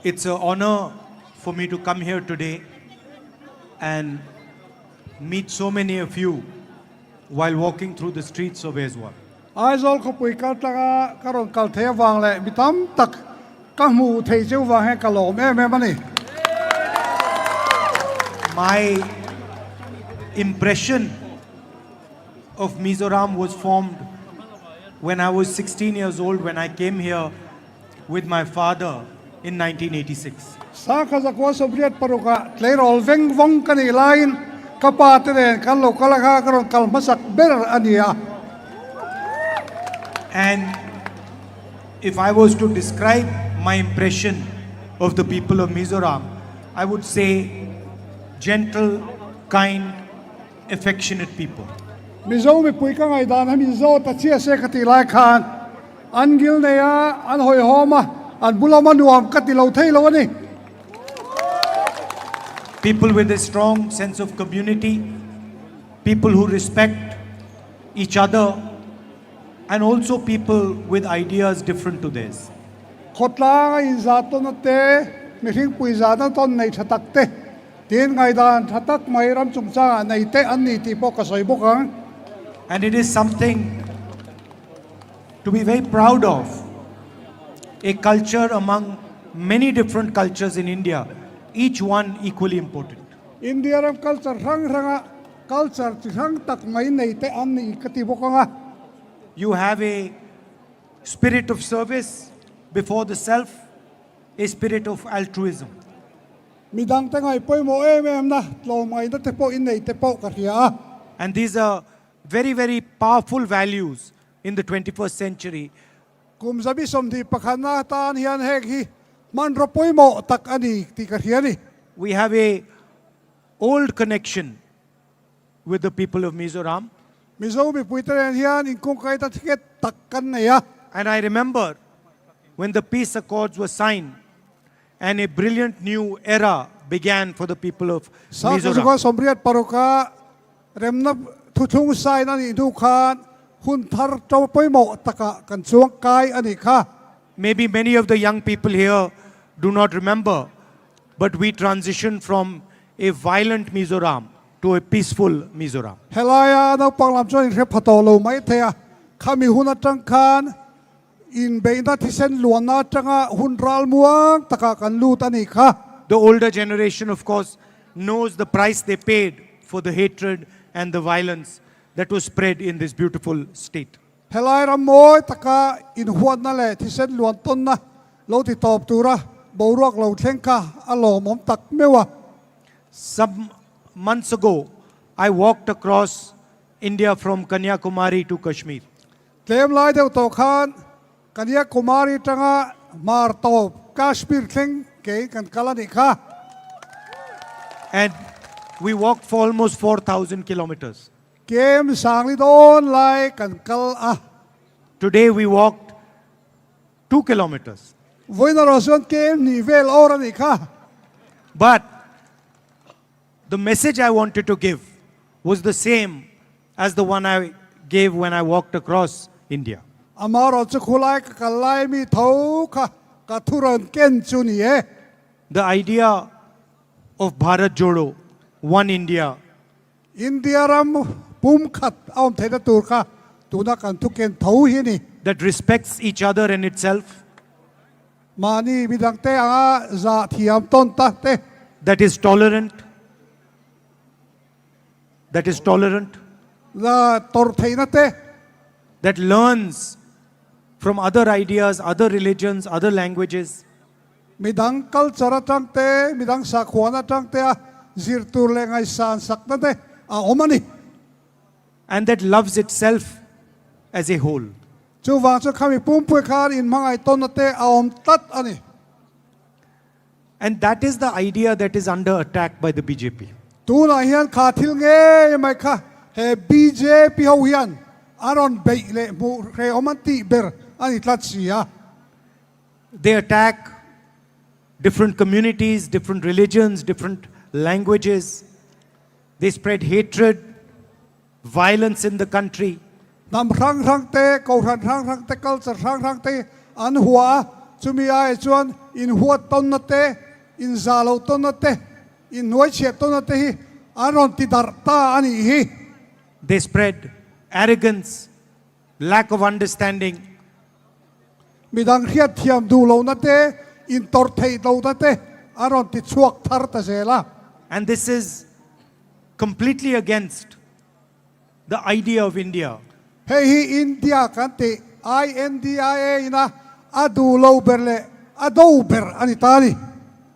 It's an honor for me to come here today and meet so many of you while walking through the streets of Ezwa. Aizol ko pui kal taka karon kal the wang le mitam tak ka mu thei cheu wang he kalom mani. My impression of Mizoram was formed when I was 16 years old when I came here with my father in 1986. Sa khaza ko sobriet paruka tlerol veng vong kani lain kapatren kan lo kalaka karon kal masak ber ania. And if I was to describe my impression of the people of Mizoram, I would say gentle, kind, affectionate people. Mizo mi pui ka ngai dan ha mizo ta chia se khati lai khan an gil ne ya an hoi homa an bulama nuam kati lo thei lo ni. People with a strong sense of community, people who respect each other, and also people with ideas different to theirs. Khotla in zato na te mi thing pui za na ton nei thatak te tin ngai dan thatak mai ram chung cha nei te an ni ti po ka soi bo kang. And it is something to be very proud of. A culture among many different cultures in India, each one equally important. India ram culture ranga culture ti rang tak mai nei te an ni kati bo kang. You have a spirit of service before the self, a spirit of altruism. Midang te ngai poi mo na lo mai na te po in nei te po ka ria. And these are very, very powerful values in the 21st century. Kum sabi som di pakhana tan hian hek hi man ro poi mo tak ani ti ka ria ni. We have a old connection with the people of Mizoram. Mizo mi pui tren hian in kung kai ta tiket tak kan nei ya. And I remember when the peace accords were signed and a brilliant new era began for the people of Sa ko Mizoram. sombriat paruka remna thuthung sai na ni du khan hun thar to poi mo taka kan chuang kai ani kha. Maybe many of the young people here do not remember, but we transitioned from a violent Mizoram to a peaceful Mizoram. Helaya na panglam chon re phato lo mai thea khami hun atang khan in beina thisen luana tanga hun ral muang taka kan lut ani kha. The older generation, of course, knows the price they paid for the hatred and the violence that was spread in this beautiful state. Helai ram moi taka in huan na le thisen luan ton na lo ti top tura boruak lo thleng kha alo mom tak mewa. Some months ago, I walked across India from Kanyakumari to Kashmir. Tlem lai deu to khan kania kumari tanga mar to Kashmir thleng ke kan kalani kha. And we walked for almost 4,000 kilometers. Kem sang li don lai kan kal a. Today we walked 2 kilometers. Voina roson kem ni vel ora ni kha. But the message I wanted to give was the same as the one I gave when I walked across India. Amaro chu khulai ka kalai mi tho kha ka thuran ken chu ni e. The idea of Bharat Jodo, one India, India ram pum khat aum theda tur kha tuna kan thu ken tho hi ni. that respects each other and itself, Mani bidang te anga za thiam ton ta te. that is tolerant, La tor theina te. that learns from other ideas, other religions, other languages, Midang culture atang te, midang sakhuan atang te a zir tur le ngai san sak na te a omani. and that loves itself as a whole. Chu wang chu khami pum pui khan in mangai ton na te a om tat ani. And that is the idea that is under attack by the BJP. Tu na hian kha thil nge mai kha he BJP ho hian aron be le mu re omanti ber ani tlat sia. They attack different communities, different religions, different languages. They spread hatred, violence in the country. Nam rang rang te ko rang rang te culture rang rang te an hua chu mi ai chuan in huat ton na te in zalo ton na te in noi che ton na te hi aron ti dar ta ani hi They spread arrogance, lack of understanding, midang hiat thiam du lo na te in tor thei lo na te aron ti chuak thar ta zela and this is completely against the idea of India. hei hi India kan ti INDIA ina adu lo berle ado ber ani tani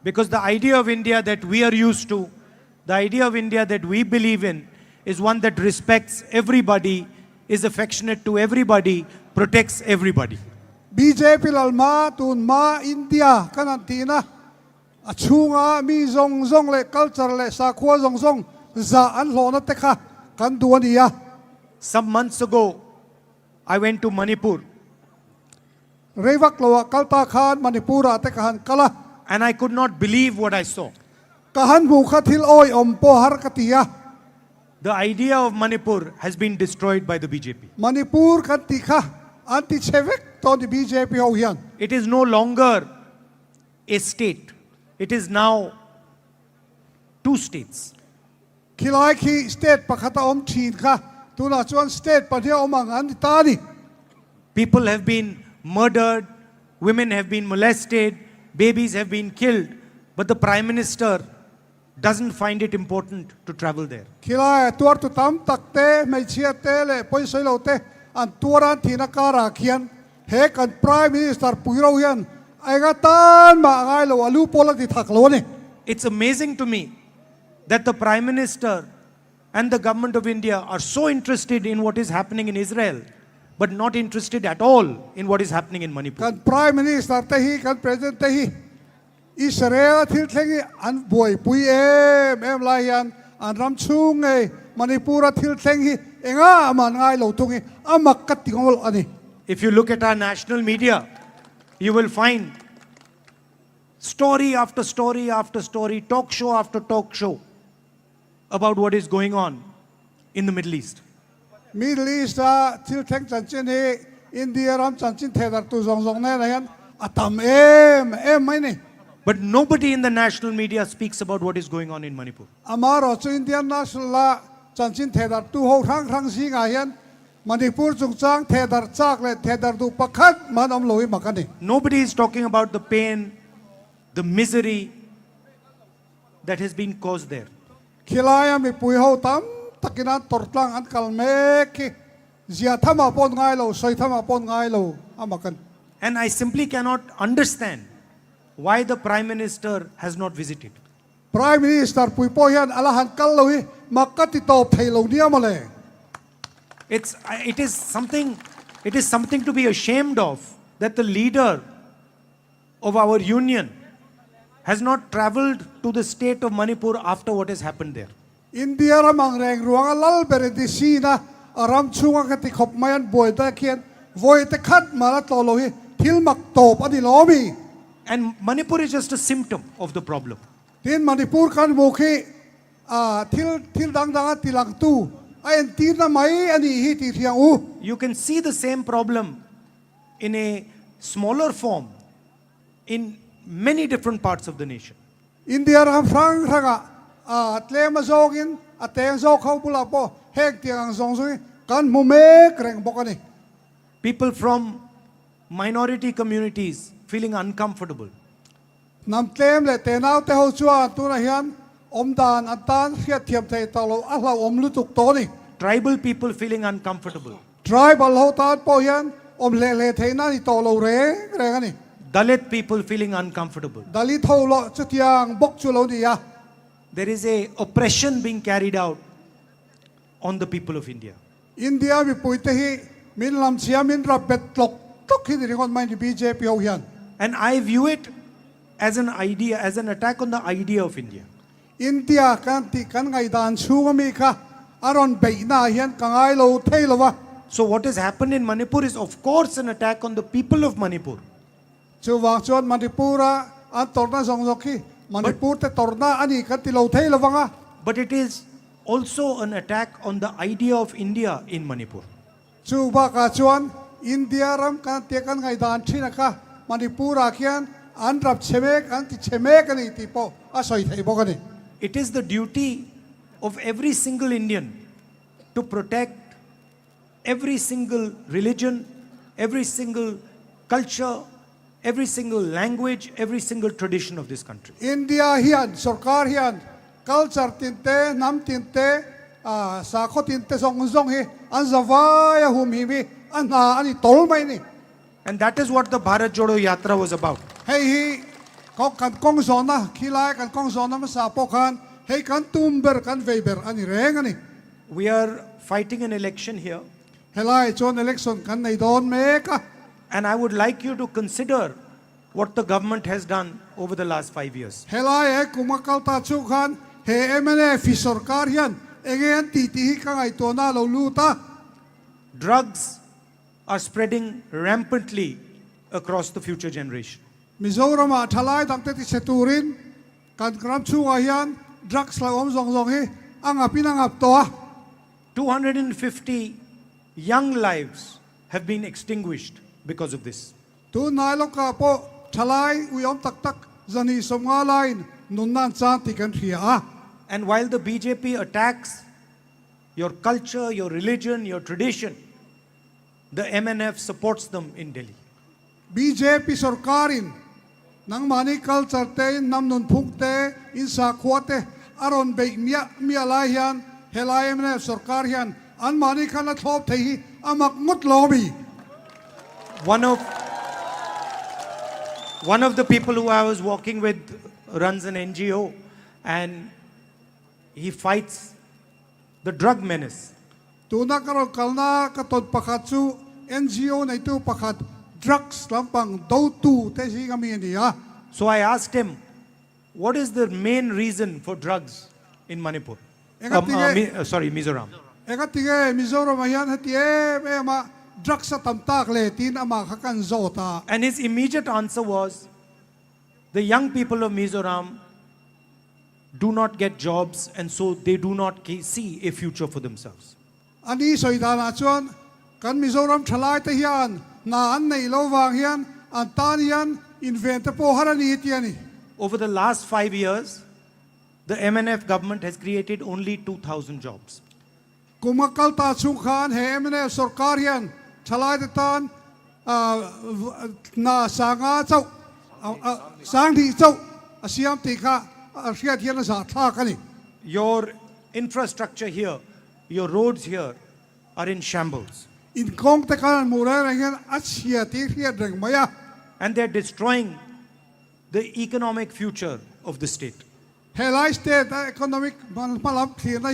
Because the idea of India that we are used to, the idea of India that we believe in, is one that respects everybody, is affectionate to everybody, protects everybody. BJP lalma tun ma India kanantina achunga mi zong zong le culture le sakwa zong zong za an lo na te kha kan duania Some months ago, I went to Manipur rewak lo kalta khan manipura te khan kala and I could not believe what I saw. kahan mu khathil oi ompo har katia The idea of Manipur has been destroyed by the BJP. Manipur kan ti kha anti chevek to di BJP ho hian It is no longer a state. It is now two states. khilai khi state pakhata om thin kha tuna chuan state pathia omang an tani People have been murdered, women have been molested, babies have been killed, but the Prime Minister doesn't find it important to travel there. khilai tuar tu tam takte mai chia te le poi soi lo te an tuaran thina kara khian he kan prime minister puiro hian aiga tan ma ngai lo alu pola ti thak lo ni It's amazing to me that the Prime Minister and the government of India are so interested in what is happening in Israel, but not interested at all in what is happening in Manipur. kan prime minister te hi kan president te hi Israel thil thengi an boi pui em lai hian an ram chung ei manipura thil thengi enga man ngai lo tungi amak kat tingol ani If you look at our national media, you will find story after story after story, talk show after talk show about what is going on in the Middle East. Middle East a thil theng chan chin hi India ram chan chin thedar tu zong zong ne na hian atam em mai ni But nobody in the national media speaks about what is going on in Manipur. amaro chu Indian national la chan chin thedar tu ho rang rang si nga hian Manipur chung chang thedar chak le thedar du pakhat man om loi makani Nobody is talking about the pain, the misery that has been caused there. khilaya mi pui ho tam takina tortlang an kalme ki zia thama pon ngai lo soi thama pon ngai lo amakan And I simply cannot understand why the Prime Minister has not visited. prime minister pui po hian alahan kal lo hi makati top thei lo nia male It is something to be ashamed of that the leader of our union has not traveled to the state of Manipur after what has happened there. India ramang reng ruang lal beredi sina aram chunga kati khop mayan boy ta khian voi te khat mala to lo hi thil mak top ani lomi And Manipur is just a symptom of the problem. tin manipur kan mukhi thil dang dang tilang tu ain tin na mai ani hi ti thiang u You can see the same problem in a smaller form in many different parts of the nation. India ram frang ranga tlema zogin ateng zog khau pula po hek tiang zong zoi kan mu me kreng bokani People from minority communities feeling uncomfortable. nam tlem le te nau te ho chua tu na hian om dan atan khia thiam thei ta lo a hla om lu tuk to ni Tribal people feeling uncomfortable. tribal ho ta po hian om le thei na ni to lo re reng ani Dalit people feeling uncomfortable. dali tho lo chu tiang bok chu lo ni ya There is a oppression being carried out on the people of India. India mi pui te hi min lam chia min ra bet tlok tok hi ni kon mai ni BJP ho hian And I view it as an idea, as an attack on the idea of India. India kan ti kan ngai dan chu mi kha aron be na hian kangai lo thei lo wa So what has happened in Manipur is of course an attack on the people of Manipur. chu wang chuan manipura an torna zong zok hi manipur te torna ani kan ti lo thei lo wanga But it is also an attack on the idea of India in Manipur. chu ba ka chuan India ram kan te kan ngai dan thina kha มันนิปูราเขียนอันรับเชเมกอันติเชเมกันนี่ติโปอาศัยไทยบอกกันนี่ It is the duty of every single Indian to protect every single religion, every single culture, every single language, every single tradition of this country. อินเดียเฮียนสกาเฮียน culture ตินเตน้ำตินเตสาขตินเตทรงฮีอันสวายหุมฮีมีอันอันนี้โตไหมนี่ And that is what the Bharat Jodo Yatra was about. เฮ้ยเขากันกองสอนนะขี้ไล่กันกองสอนนะมาสาปกันเฮ้ยกันตุ้มเบอร์กันเวเบอร์อันนี้แรงอันนี้ We are fighting an election here, เฮ้ยไล่จน election กันในโดนเมกะ and I would like you to consider what the government has done over the last 5 years. เฮ้ยไล่เฮ้ยกุมกัลตาชุกันเฮ้ยฟิสร์การเฮียนเองอันตีกันไอตัวน่าเราลูตา Drugs are spreading rampantly across the future generation. มิโซรามาทลายตั้งแต่ที่เซตูรินการกรับชูอายันดรักส์ละอมซองฮีอังอับพินังอับตัว 250 young lives have been extinguished because of this. ตัวนายลูกกาโปทลายอุยอมตักจันีสมงาไลน์นุนนันจานติกันเทีย And while the BJP attacks your culture, your religion, your tradition, the MNF supports them in Delhi. BJP สรการินนังมานิคัลจัดเตนนำนุนพุกเตอินสาขวเตอารอนเบกมีอะไรยันเฮลายมันสรการยันอันมานิคันละทบเทีอามักมุดลอบี One of the people who I was walking with runs an NGO, and he fights the drug menace. ตัวนักการกลนากระตุนประคัดชู NGO ในตัวประคัด drugs ลำปังดูตูเตชิกามีนี่อ่ะ So I asked him, what is the main reason for drugs in Manipur? Mizoram. เอกติเกมิโซรามายันฮัตเย่เอ็มา drugs ตั้มตากเลตินอามาขักันโซตา And his immediate answer was, the young people of Mizoram do not get jobs, and so they do not see a future for themselves. อันนี้สวยดานาชวนกันมิโซรัมทลายตะยันนาอันในโลวางยันอันตานียันอินเวนต์โปฮารานีเตียนี่ Over the last 5 years, the MNF government has created only 2,000 jobs. กุมกัลตาชุขานเฮมเนสรการยันทลายตะตานนาสางาเจ้าสางที่เจ้าอาเซียมติกาอาเซียเทียนสาท่ากันนี่ Your infrastructure here, your roads here are in shambles. อินกงตะการมูเรอะไรเงี้ยอาเซียติเทียนเร่งมายา And they're destroying the economic future of the state. เฮลไลสเตทอีโคโนมิกมันมาลับเทียนอะไร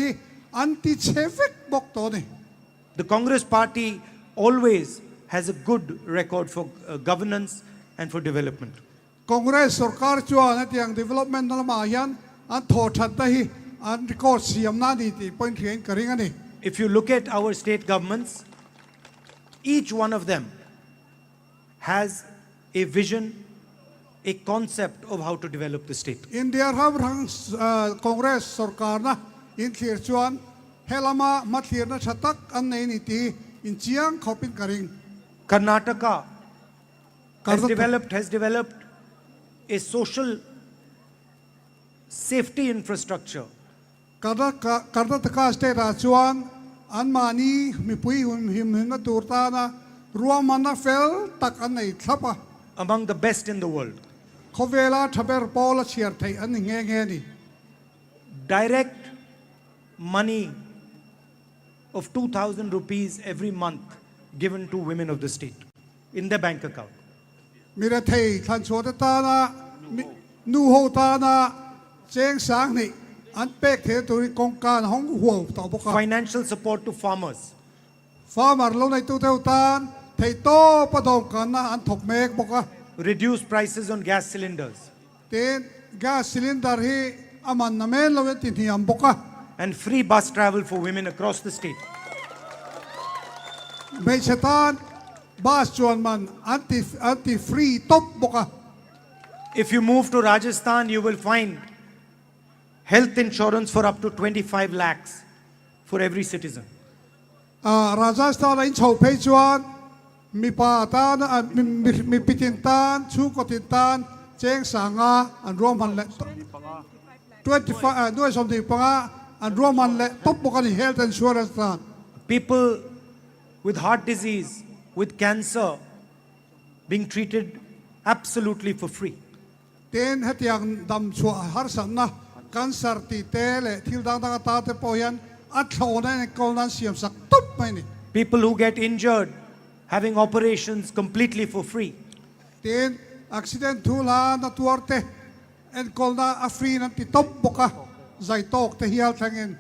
อันติเชฟิกบอกตัวนี่ The Congress party always has a good record for governance and for development. คองเกรสสรการจวนนั่นอย่าง development นั่นมายันอันโทษทันทีอันก็เสียมนาดีที่เป็นเทียนกระริงอันนี้ If you look at our state governments, each one of them has a vision, a concept of how to develop the state. อินเดียครับทางคองเกรสสรการนะอินเทียจวนเฮลามาเทียนนะชัตักอันนี้นี่ที่อินเชียงเขาเป็นกระริง Karnataka has developed a social safety infrastructure. การตัดกาสเตทจวนอันมานี้มีปุยหิมหินตูตานะรวมมันนะเฟลตักอันไหนทับอ่ะ Among the best in the world. เขาเวลาทับเบอร์ปอลเชียร์ไทยอันนี้แง่นี่ Direct money of 2,000 rupees every month given to women of the state in their bank account. มีระเทยทันชัวตานะนูโฮตานะเจงสางนี่อันเป็กเทตุริกองการห้องห่วงต่อพวกเขา Financial support to farmers. ฟาร์มเราในตู้เทวตานไทยโตประดมกันนะอันถกเมกบอกว่า Reduce prices on gas cylinders. เต็นก๊าซซิลินดาร์ฮีอามันน้ำเมนเราเป็นติดหิมบอกว่า And free bus travel for women across the state. ไม่ใช่ตานบาสจวนมันอันติฟรีตบบอกว่า If you move to Rajasthan, you will find health insurance for up to 25 lakhs for every citizen. ราชสถานอินโฉเพจวน mi pa tan mi pitin tan chu ko tin tan cheng sanga an rom han le 25 ด้วยสมดีปงอันรวมมันและตบกัน health insurance tan People with heart disease, with cancer, being treated absolutely for free. เต็นให้ที่ยังดำชัวหาสันนะกันสารติเตะที่ดังดังตาเตปอยันอัดโลนั่นกอลนั้นเสียมสักตุ๊บไปนี่ People who get injured, having operations completely for free. เต็นอักซิเดนทูลานาตัวเตะเอ็นกอลนั้นอัฟรีนั่นติดตบบกะใจโตกเตะเฮียลทั้งเงิน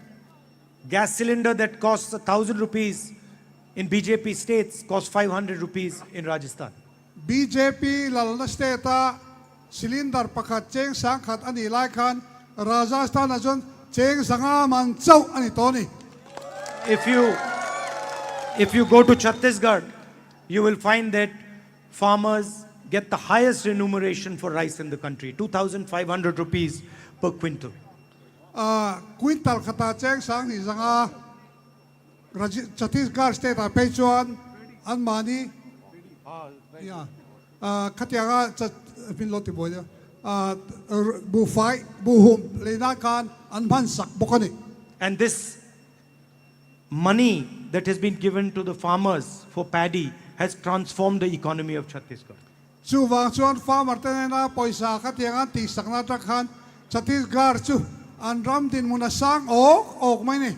Gas cylinder that costs 1,000 rupees in BJP states costs 500 rupees in Rajasthan. BJP ลาลนัสเตต้าซิลินดาร์ประคัดเจงสังขัดอันนี้ไล่คันราชสถานจนเจงสังอามันเจ้าอันนี้ตัวนี้ If you go to Chhattisgarh, you will find that farmers get the highest remuneration for rice in the country, 2,500 rupees per quintal. ควินตัลขตาเจงสังนี่สังอาชัตติสการ์สเตต้าไปจวนอันมานีขัดยางจะเป็นรถติบอยเดียวบูไฟบูหุมเลยนาการอันมันสักบกันนี่ And this money that has been given to the farmers for paddy has transformed the economy of Chhattisgarh. ชูวางชวนฟาร์มร์เตนนาปอยสาขัดยางตีสักนาตะคันชัตติสการ์ชูอันรำดินมุนสร้างออกไหมนี่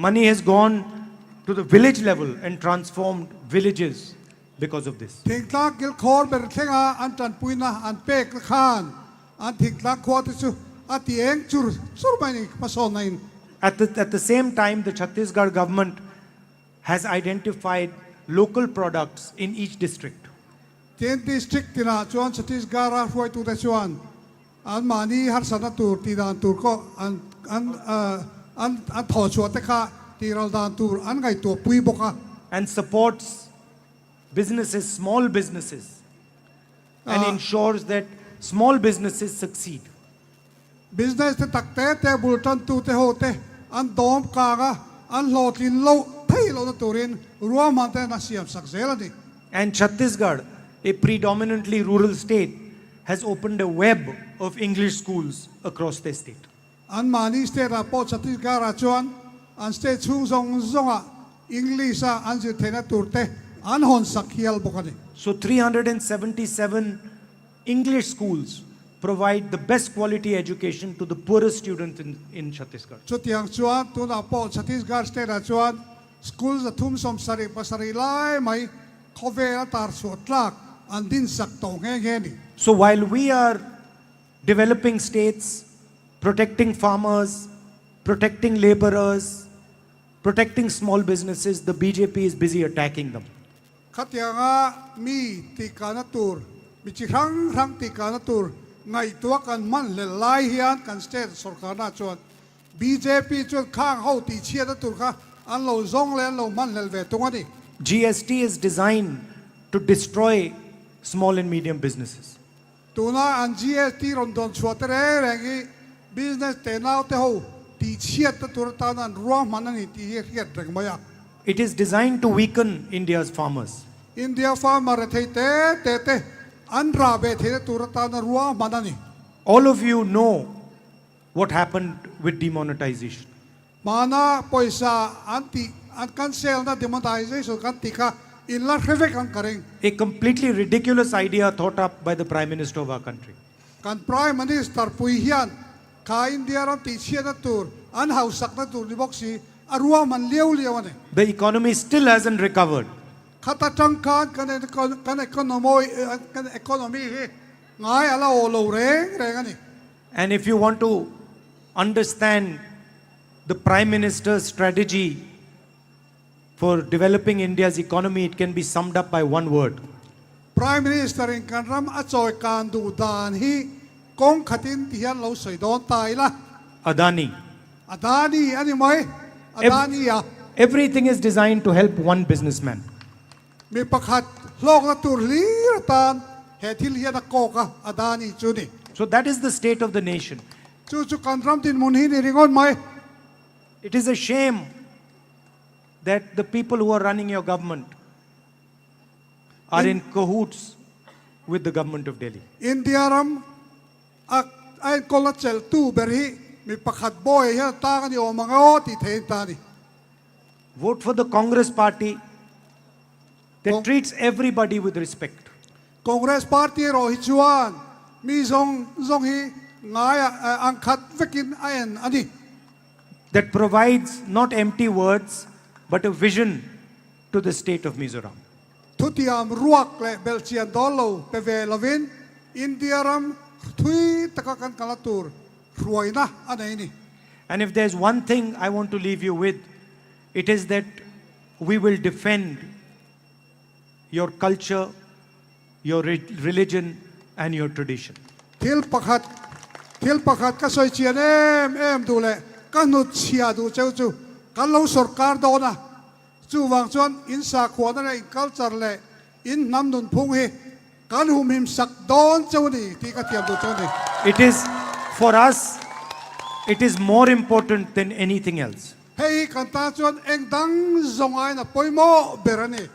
Money has gone to the village level and transformed villages because of this. ทิ้งตากิลคอร์เบอร์เทงาอันจันปุยนะอันเป็กขานอันทิ้งตาควอติชูอันที่เองจูร์สุรไหมนี่มาสอนใน At the same time, the Chhattisgarh government has identified local products in each district. เทียนดิสตริกที่น่ะชวนชัตติสการ์ช่วยตัวแต่ชวนอันมานี่ฮัตสันตูร์ที่ดานตูร์ก็อันถอดชัวเตค่ะที่เราดานตูร์อันไงตัวปุยบกะ And supports businesses, small businesses, and ensures that small businesses succeed. business ที่ตักเตะแต่บุลตันตูเตโฮเตอันดอมกากะอันโหลดลินโลไทยโลดตูรินรัวมันเตนัสเซียมสักเซลนี่ And Chhattisgarh, a predominantly rural state, has opened a web of English schools across the state. อันมานี่สเตทอะปอชัตติสการ์ชวนอันสเตทชุ่งซงอะอังกฤษอะอันจะเทนตูร์เตอันหอนสักเฮียลบกันนี่ So 377 English schools provide the best quality education to the poorest students in Chhattisgarh. ชุดyang chuan tu na po Chhattisgarh state a chuan school za thum som sari pasari lai mai khove la tar so tlak an din sak to nge ni So while we are developing states, protecting farmers, protecting laborers, protecting small businesses, the BJP is busy attacking them. khat yang a mi ti kana tur mi chi rang ti kana tur ngai tua kan man le lai hian kan state sarkar na chuan BJP chuan khang ho ti chia na tur kha an lo zong le an lo man le ve tunga ni GST is designed to destroy small and medium businesses. tuna an GST ron don chuatere rengi business te nau te ho ti chia ta tur ta nan ro man ni ti hiat reng maya It is designed to weaken India's farmers. India farmer te an ra be the tur ta nan ro man ni All of you know what happened with demonetization. mana poisa anti an cancel na demonetization kan ti ka in la kheve kan kareng A completely ridiculous idea thought up by the Prime Minister of our country. kan prime minister pui hian ka India ron ti chia na tur an house sak na tur ni boxi arua man liu ni The economy still hasn't recovered. khata tang kan economy hi ngai ala o lo reng ani And if you want to understand the Prime Minister's strategy for developing India's economy, it can be summed up by one word: prime minister in kan ram a choi kan du dan hi kong khatin ti hian lo soi don tai la Adani. adani ani mai adani ya Everything is designed to help one businessman. mi pakhat lok na tur li tan he thil hian a ko ka adani chu ni So that is the state of the nation. chu kan ram tin mun hi ni ringon mai It is a shame that the people who are running your government are in cahoots with the government of Delhi. India ram ak ay kolachel tu berhi mi pakhat boy ya ta kan yo mga o ti thein ta ni. Vote for the Congress party that treats everybody with respect. Congress party ro hi chuan mi zong hi ngaya ang khat vekin ayan ani. That provides not empty words but a vision to the state of Mizoram. Thutiam ruak le belchian dolo peve lavin India ram thui takakan kalatur ruaina anai ni. And if there's one thing I want to leave you with, it is that we will defend your culture, your religion, and your tradition. Thil pakhat ka soi chian em du le kan nu chia du cheu chu kan lo sarkar do na chu wang chuan in sa khwa na in culture le in nam nun phung hi kan hum him sak don cheu ni ti ka tiam du cheu ni. It is, for us, it is more important than anything else. Hei kan ta chuan eng dang zongai na poimo berani.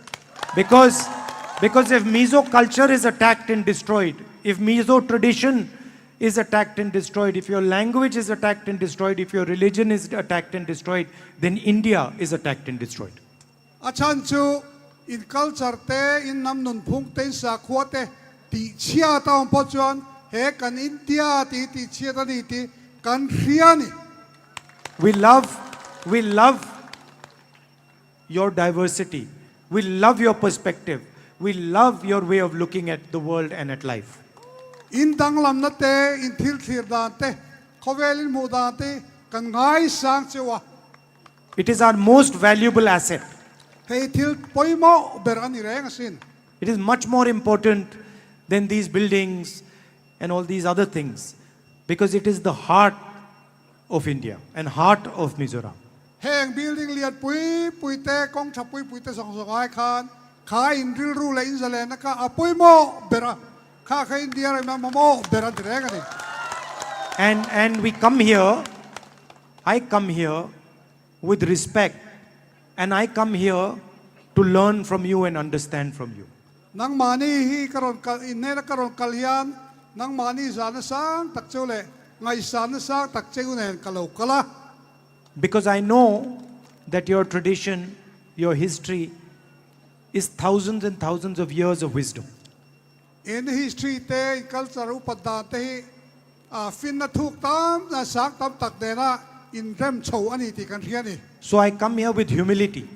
Because if Mizo culture is attacked and destroyed, if Mizo tradition is attacked and destroyed, if your language is attacked and destroyed, if your religion is attacked and destroyed, then India is attacked and destroyed. Achan chu in culture te in nam nun phung te sa khwa te ti chia ta po chuan he kan India ti chia ta ni ti kan riani. We love your diversity. We love your perspective. We love your way of looking at the world and at life. In dang lam na te in thil thir dan te khovelin mu dan te kan ngai sang chewa It is our most valuable asset. hei thil poimo berani reng sin. It is much more important than these buildings and all these other things, because it is the heart of India and heart of Mizoram. Heng building liat pui te kong cha pui te song song ai khan kha in ril ru le in zale na ka apui mo bera kha India re ma mo bera reng ani. And we come here, I come here with respect, and I come here to learn from you and understand from you. Nang mani hi karon kal in ne na karon kalyan nang mani sana sang tak cheu le ngai sana sang tak cheu nen kalau kala. Because I know that your tradition, your history is thousands and thousands of years of wisdom. In history te in culture upadda te fin na thuk tam na sak tam tak de na in rem chou ani ti kan riani. So I come here with humility.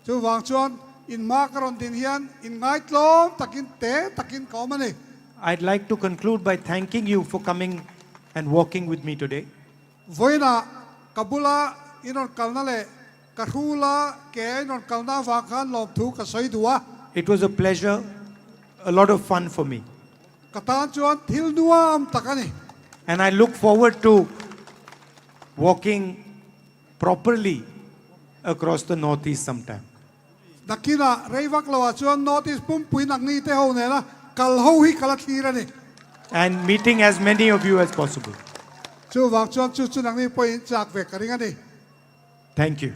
Chu wang chuan in makaron din hian in ngai tlom takin te takin kaumani. I'd like to conclude by thanking you for coming and walking with me today. Voina kabula inon kalna le kahula ke inon kalna wakan lom thu ka soi dua. It was a pleasure, a lot of fun for me. Katan chuan thil nuam takani. And I look forward to walking properly across the Northeast sometime. Nakina reivak lawa chuan notice pum pui nak ni te ho ne na kal ho hi kalat tira ni. And meeting as many of you as possible. Chu wang chuan chu nak ni poi chak ve karinga ni. Thank you.